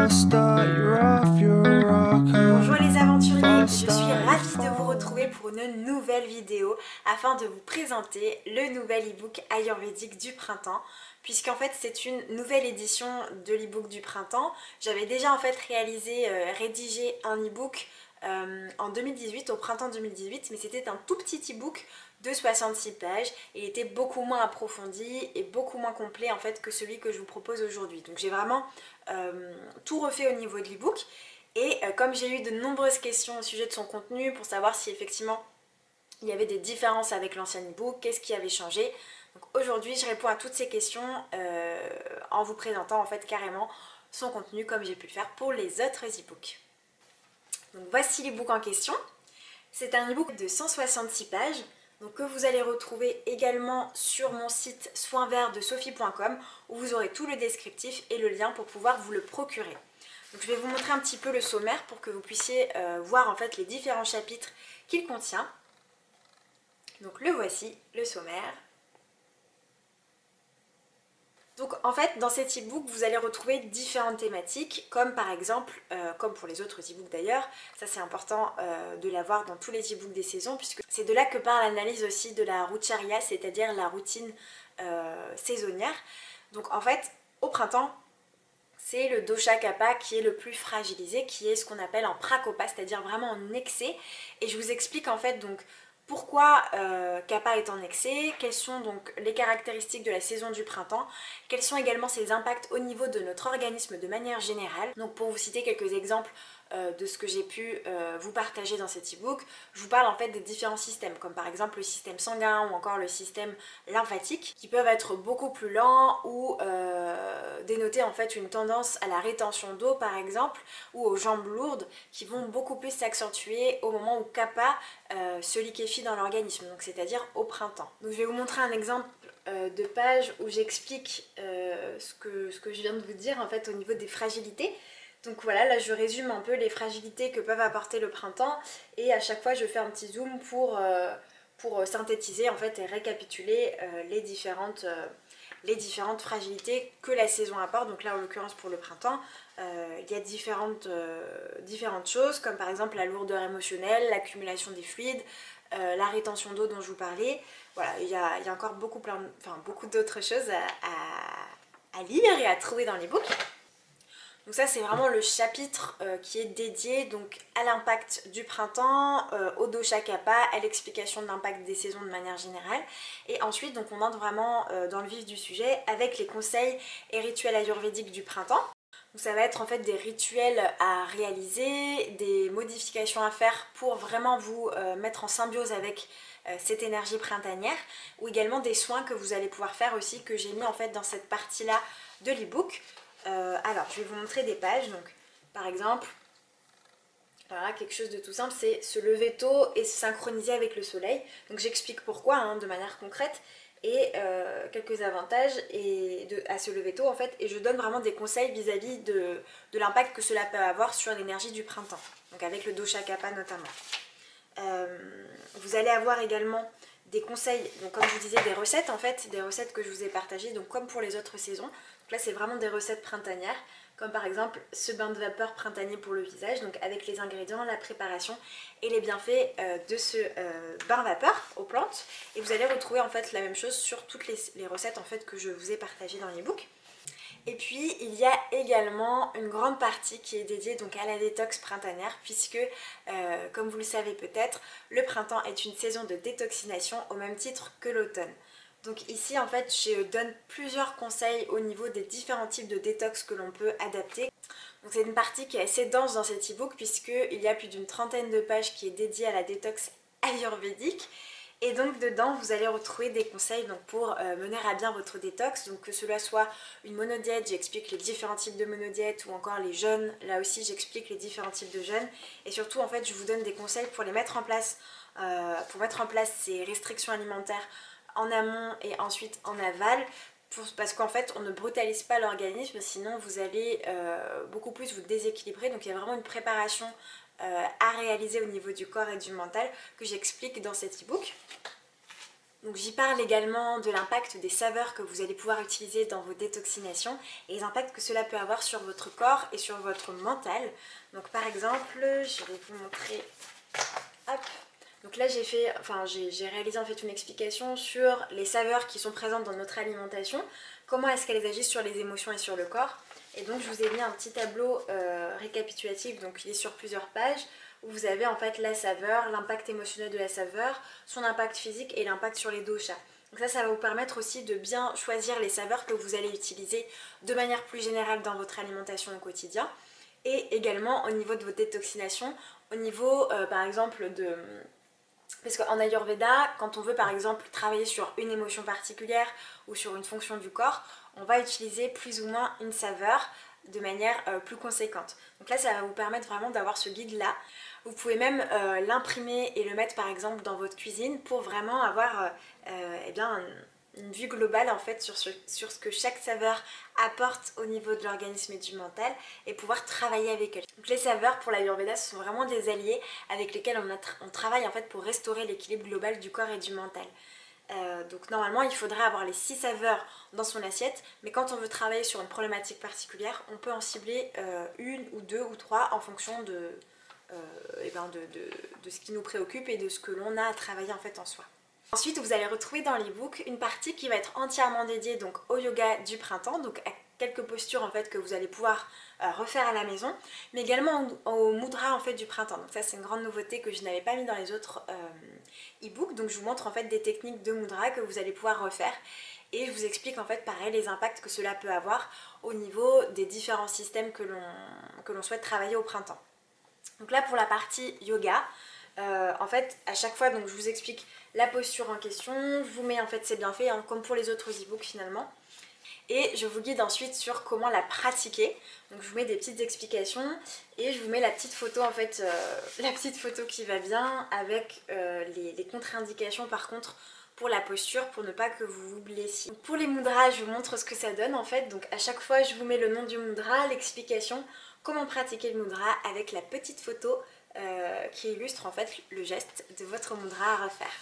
Bonjour les aventuriers, je suis ravie de vous retrouver pour une nouvelle vidéo afin de vous présenter le nouvel e-book ayurvédique du printemps, puisqu'en fait c'est une nouvelle édition de l'e-book du printemps. J'avais déjà en fait rédigé un e-book en 2018, au printemps 2018, mais c'était un tout petit e-book de 66 pages. Il était beaucoup moins approfondi et beaucoup moins complet en fait que celui que je vous propose aujourd'hui. Donc j'ai vraiment tout refait au niveau de l'e-book. Et comme j'ai eu de nombreuses questions au sujet de son contenu pour savoir si effectivement il y avait des différences avec l'ancien e-book, qu'est-ce qui avait changé. Donc aujourd'hui je réponds à toutes ces questions en vous présentant en fait carrément son contenu comme j'ai pu le faire pour les autres e-books. Donc voici l'e-book en question. C'est un e-book de 166 pages donc que vous allez retrouver également sur mon site soinsvertdesophie.com où vous aurez tout le descriptif et le lien pour pouvoir vous le procurer. Donc je vais vous montrer un petit peu le sommaire pour que vous puissiez voir en fait les différents chapitres qu'il contient. Donc le voici, le sommaire. Donc en fait dans cet e-book vous allez retrouver différentes thématiques comme par exemple, comme pour les autres e-books d'ailleurs, ça c'est important de l'avoir dans tous les e-books des saisons puisque c'est de là que part l'analyse aussi de la rucharya, c'est-à-dire la routine saisonnière. Donc en fait au printemps c'est le dosha kapha qui est le plus fragilisé, qui est ce qu'on appelle en prakopa, c'est-à-dire vraiment en excès. Et je vous explique en fait donc pourquoi kapha est en excès, quelles sont donc les caractéristiques de la saison du printemps, quels sont également ses impacts au niveau de notre organisme de manière générale. Donc pour vous citer quelques exemples de ce que j'ai pu vous partager dans cet e-book, je vous parle en fait des différents systèmes, comme par exemple le système sanguin ou encore le système lymphatique, qui peuvent être beaucoup plus lents ou dénoter en fait une tendance à la rétention d'eau par exemple, ou aux jambes lourdes, qui vont beaucoup plus s'accentuer au moment où kapha se liquéfie dans l'organisme, donc c'est-à-dire au printemps. Donc je vais vous montrer un exemple de page où j'explique ce que je viens de vous dire en fait au niveau des fragilités. Donc voilà, là je résume un peu les fragilités que peuvent apporter le printemps et à chaque fois je fais un petit zoom pour synthétiser en fait et récapituler les différentes fragilités que la saison apporte. Donc là en l'occurrence pour le printemps, il y a différentes choses comme par exemple la lourdeur émotionnelle, l'accumulation des fluides, la rétention d'eau dont je vous parlais. Voilà, il y a encore beaucoup d'autres choses à lire et à trouver dans les books. Donc ça c'est vraiment le chapitre qui est dédié donc à l'impact du printemps, au dosha kapha, à l'explication de l'impact des saisons de manière générale. Et ensuite donc on entre vraiment dans le vif du sujet avec les conseils et rituels ayurvédiques du printemps. Donc ça va être en fait des rituels à réaliser, des modifications à faire pour vraiment vous mettre en symbiose avec cette énergie printanière, ou également des soins que vous allez pouvoir faire aussi, que j'ai mis en fait dans cette partie-là de l'e-book. Alors, je vais vous montrer des pages. Donc, par exemple, voilà, quelque chose de tout simple, c'est se lever tôt et se synchroniser avec le soleil. Donc, j'explique pourquoi hein, de manière concrète et quelques avantages à se lever tôt en fait. Et je donne vraiment des conseils vis-à-vis de l'impact que cela peut avoir sur l'énergie du printemps. Donc, avec le dosha kapha notamment. Vous allez avoir également des conseils, donc comme je vous disais, des recettes en fait, des recettes que je vous ai partagées, donc comme pour les autres saisons. Donc là c'est vraiment des recettes printanières, comme par exemple ce bain de vapeur printanier pour le visage, donc avec les ingrédients, la préparation et les bienfaits de ce bain vapeur aux plantes. Et vous allez retrouver en fait la même chose sur toutes les recettes en fait que je vous ai partagées dans l'e-book. Et puis il y a également une grande partie qui est dédiée donc à la détox printanière puisque comme vous le savez peut-être, le printemps est une saison de détoxination au même titre que l'automne. Donc ici en fait je donne plusieurs conseils au niveau des différents types de détox que l'on peut adapter. Donc c'est une partie qui est assez dense dans cet e-book puisqu'il y a plus d'une trentaine de pages qui est dédiée à la détox ayurvédique. Et donc dedans vous allez retrouver des conseils donc, pour mener à bien votre détox, donc que cela soit une monodiète, j'explique les différents types de monodiètes, ou encore les jeûnes, là aussi j'explique les différents types de jeûnes, et surtout en fait je vous donne des conseils pour les mettre en place, ces restrictions alimentaires en amont et ensuite en aval, parce qu'en fait on ne brutalise pas l'organisme, sinon vous allez beaucoup plus vous déséquilibrer, donc il y a vraiment une préparation à réaliser au niveau du corps et du mental que j'explique dans cet e-book. Donc j'y parle également de l'impact des saveurs que vous allez pouvoir utiliser dans vos détoxinations et les impacts que cela peut avoir sur votre corps et sur votre mental. Donc par exemple, je vais vous montrer, hop. Donc là j'ai réalisé en fait une explication sur les saveurs qui sont présentes dans notre alimentation, comment est-ce qu'elles agissent sur les émotions et sur le corps. Et donc je vous ai mis un petit tableau récapitulatif, donc il est sur plusieurs pages, où vous avez en fait la saveur, l'impact émotionnel de la saveur, son impact physique et l'impact sur les doshas. Donc ça va vous permettre aussi de bien choisir les saveurs que vous allez utiliser de manière plus générale dans votre alimentation au quotidien. Et également au niveau de vos détoxinations, au niveau par exemple de... Parce qu'en Ayurveda, quand on veut par exemple travailler sur une émotion particulière ou sur une fonction du corps, on va utiliser plus ou moins une saveur de manière plus conséquente. Donc là, ça va vous permettre vraiment d'avoir ce guide-là. Vous pouvez même l'imprimer et le mettre par exemple dans votre cuisine pour vraiment avoir eh bien, une vue globale en fait sur ce que chaque saveur apporte au niveau de l'organisme et du mental et pouvoir travailler avec elles. Donc les saveurs pour l'Ayurveda, ce sont vraiment des alliés avec lesquels on travaille en fait pour restaurer l'équilibre global du corps et du mental. Donc normalement il faudrait avoir les 6 saveurs dans son assiette, mais quand on veut travailler sur une problématique particulière, on peut en cibler une ou deux ou trois en fonction de ce qui nous préoccupe et de ce que l'on a à travailler en fait en soi. Ensuite, vous allez retrouver dans l'ebook une partie qui va être entièrement dédiée donc au yoga du printemps, donc à quelques postures en fait que vous allez pouvoir refaire à la maison, mais également au mudra en fait du printemps. Donc ça c'est une grande nouveauté que je n'avais pas mis dans les autres ebooks. Donc je vous montre en fait des techniques de mudra que vous allez pouvoir refaire et je vous explique en fait pareil les impacts que cela peut avoir au niveau des différents systèmes que l'on souhaite travailler au printemps. Donc là pour la partie yoga, en fait à chaque fois donc je vous explique la posture en question, je vous mets en fait c'est bien fait hein, comme pour les autres e-books finalement, et je vous guide ensuite sur comment la pratiquer. Donc je vous mets des petites explications et je vous mets la petite photo en fait, la petite photo qui va bien avec les contre-indications par contre pour la posture pour ne pas que vous vous blessiez. Pour les mudras, je vous montre ce que ça donne en fait, donc à chaque fois je vous mets le nom du mudra, l'explication, comment pratiquer le mudra avec la petite photo qui illustre en fait le geste de votre mudra à refaire.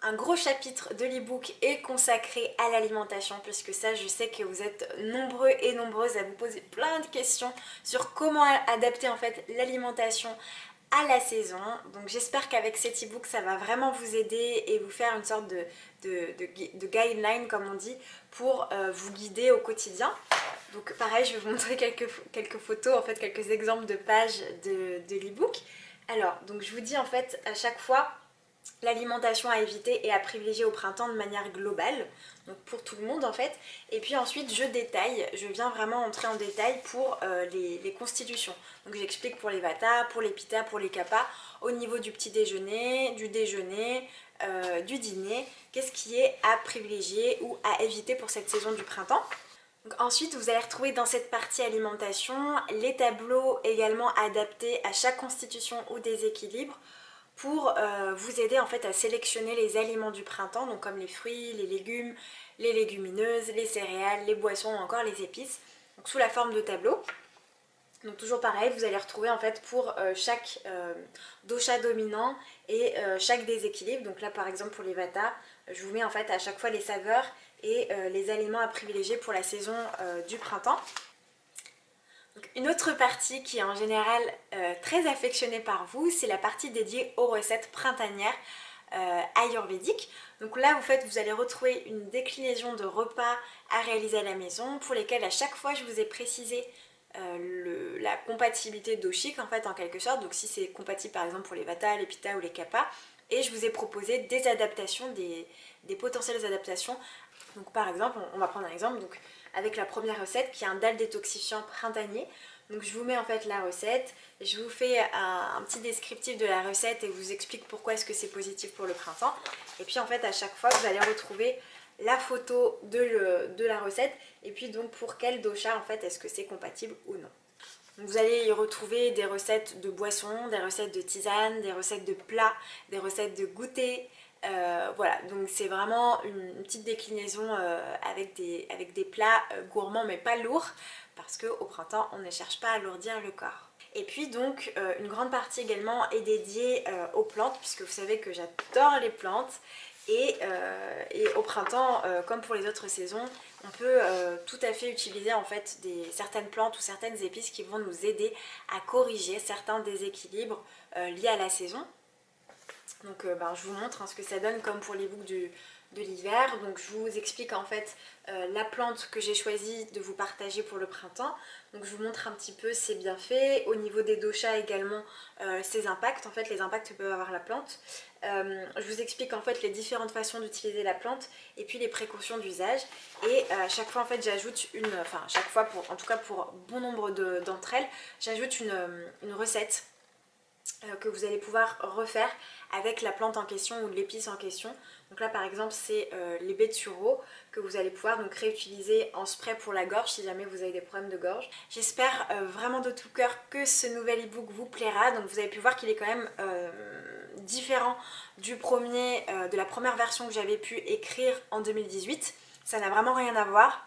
Un gros chapitre de l'e-book est consacré à l'alimentation puisque ça je sais que vous êtes nombreux et nombreuses à vous poser plein de questions sur comment adapter en fait l'alimentation à la saison. Donc j'espère qu'avec cet e-book ça va vraiment vous aider et vous faire une sorte de guideline comme on dit pour vous guider au quotidien. Donc pareil je vais vous montrer quelques photos, en fait quelques exemples de pages de l'e-book. Alors donc je vous dis en fait à chaque fois l'alimentation à éviter et à privilégier au printemps de manière globale, donc pour tout le monde en fait. Et puis ensuite je détaille, je viens vraiment entrer en détail pour les constitutions. Donc j'explique pour les vata, pour les pitta, pour les kapha, au niveau du petit déjeuner, du déjeuner, du dîner, qu'est-ce qui est à privilégier ou à éviter pour cette saison du printemps. Donc ensuite vous allez retrouver dans cette partie alimentation les tableaux également adaptés à chaque constitution ou déséquilibre pour vous aider en fait à sélectionner les aliments du printemps, donc comme les fruits, les légumes, les légumineuses, les céréales, les boissons ou encore les épices, donc sous la forme de tableau. Donc toujours pareil, vous allez retrouver en fait pour chaque dosha dominant et chaque déséquilibre. Donc là par exemple pour les vata, je vous mets en fait à chaque fois les saveurs et les aliments à privilégier pour la saison du printemps. Donc, une autre partie qui est en général très affectionnée par vous, c'est la partie dédiée aux recettes printanières ayurvédiques. Donc là vous allez retrouver une déclinaison de repas à réaliser à la maison pour lesquels à chaque fois je vous ai précisé la compatibilité doshique en fait en quelque sorte, donc si c'est compatible par exemple pour les vata, les pitta ou les kapha, et je vous ai proposé des adaptations, des potentielles adaptations. Donc par exemple, on va prendre un exemple, donc avec la première recette qui est un dal détoxifiant printanier. Donc je vous mets en fait la recette, je vous fais un petit descriptif de la recette et vous explique pourquoi est-ce que c'est positif pour le printemps. Et puis en fait à chaque fois vous allez retrouver la photo de la recette et puis donc pour quel dosha en fait est-ce que c'est compatible ou non. Donc vous allez y retrouver des recettes de boissons, des recettes de tisanes, des recettes de plats, des recettes de goûter. Voilà, donc c'est vraiment une petite déclinaison avec des plats gourmands mais pas lourds parce qu'au printemps on ne cherche pas à alourdir le corps. Et puis donc une grande partie également est dédiée aux plantes puisque vous savez que j'adore les plantes Et au printemps, comme pour les autres saisons, on peut tout à fait utiliser en fait certaines plantes ou certaines épices qui vont nous aider à corriger certains déséquilibres liés à la saison. Donc je vous montre ce que ça donne comme pour les boucs de l'hiver. Donc je vous explique en fait la plante que j'ai choisi de vous partager pour le printemps. Donc je vous montre un petit peu ses bienfaits, au niveau des doshas également ses impacts, en fait les impacts que peut avoir la plante. Je vous explique en fait les différentes façons d'utiliser la plante et puis les précautions d'usage. Et à chaque fois en fait j'ajoute chaque fois en tout cas pour bon nombre d'entre elles, j'ajoute une recette que vous allez pouvoir refaire avec la plante en question ou l'épice en question. Donc là par exemple c'est les baies de sureau que vous allez pouvoir donc réutiliser en spray pour la gorge si jamais vous avez des problèmes de gorge. J'espère vraiment de tout cœur que ce nouvel e-book vous plaira. Donc vous avez pu voir qu'il est quand même différent du de la première version que j'avais pu écrire en 2018. Ça n'a vraiment rien à voir.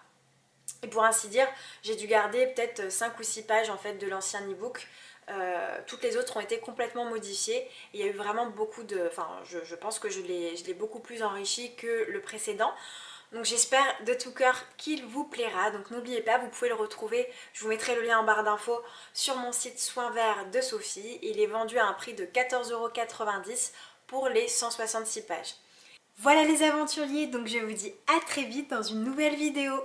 Et pour ainsi dire, j'ai dû garder peut-être 5 ou 6 pages en fait de l'ancien e-book. Toutes les autres ont été complètement modifiées. Il y a eu vraiment beaucoup de... je pense que je l'ai beaucoup plus enrichi que le précédent. Donc j'espère de tout cœur qu'il vous plaira. Donc n'oubliez pas, vous pouvez le retrouver. Je vous mettrai le lien en barre d'infos sur mon site Soins Verts de Sophie. Il est vendu à un prix de 14,90 € pour les 166 pages. Voilà les aventuriers, donc je vous dis à très vite dans une nouvelle vidéo.